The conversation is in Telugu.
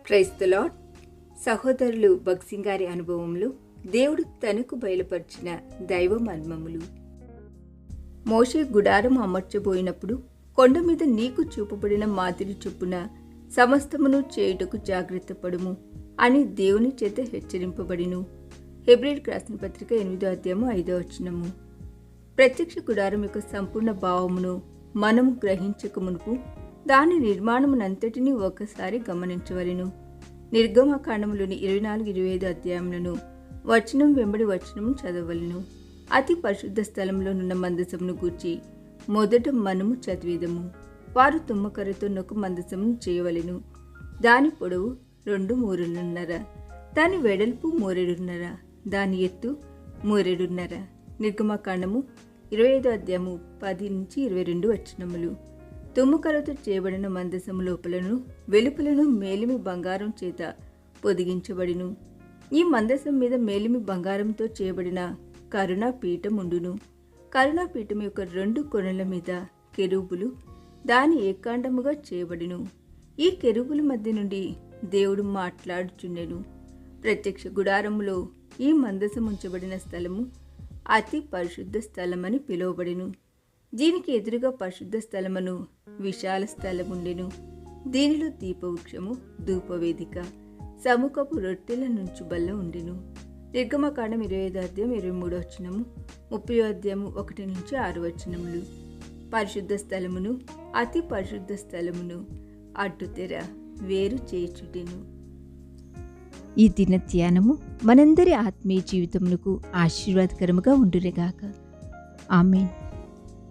Praise the lord. సహోదరులు భక్సింగ్ గారి అనుభవంలో దేవుడు తనకు బయలుపరిచిన దైవ మర్మములు. మోషే గుడారం అమర్చబోయినప్పుడు కొండ మీద నీకు చూపబడిన మాదిరి చొప్పున సమస్తమును చేయుటకు జాగ్రత్త పడుము అని దేవుని చేత హెచ్చరింపబడిను. హెబ్రీయులకు రాసిన పత్రిక 8వ అధ్యాయము 5వ వచనము. ప్రత్యక్ష గుడారం యొక్క సంపూర్ణ భావమును మనము గ్రహించక మునుపు దాని నిర్మాణమునంతటినీ ఒకసారి గమనించవలెను. నిర్గమకాండములోని 24-25 అధ్యాయములను వచనం వెంబడి వచనము చదవవలెను. అతి పరిశుద్ధ స్థలంలోనున్న మందసమును గూర్చి మొదట మనము చదివేదము. వారు తుమ్మకర్రతో నొక మందసమును చేయవలెను. దాని పొడవు 2 మూరెడున్నర, దాని వెడల్పు మూరెడున్నర, దాని ఎత్తు మూరెడున్నర. నిర్గమకాండము 25వ అధ్యాయము 10-22 వచనములు. తుమ్మకర్రతో చేయబడిన మందసము లోపలను వెలుపలను మేలిమి బంగారం చేత పొదిగించబడిను. ఈ మందసం మీద మేలిమి బంగారంతో చేయబడిన కరుణా పీఠం ఉండును. కరుణా పీఠం యొక్క 2 కొనల మీద కెరూబులు దాని ఏకాండముగా చేయబడిను. ఈ కెరూబుల మధ్య నుండి దేవుడు మాట్లాడుచుండెను. ప్రత్యక్ష గుడారములో ఈ మందసం ఉంచబడిన స్థలము అతి పరిశుద్ధ స్థలమని పిలువబడెను. దీనికి ఎదురుగా పరిశుద్ధ స్థలమును విశాల స్థలముండెను. దీనిలో దీపవృక్షము, ధూపవేదిక, సముఖపు రొట్టెల నుంచి బల్ల ఉండెను. నిర్గమకాండం 25వ అధ్యాయం 23వ వచనము, 30వ అధ్యాయము 1-6 వచనములు. పరిశుద్ధ స్థలమును అతి పరిశుద్ధ స్థలమును అడ్డుతెర వేరు చేయుచుండెను. ఈ దిన ధ్యానము మనందరి ఆత్మీయ జీవితమునకు ఆశీర్వాదకరముగా ఉండునుగాక. ఆమేన్.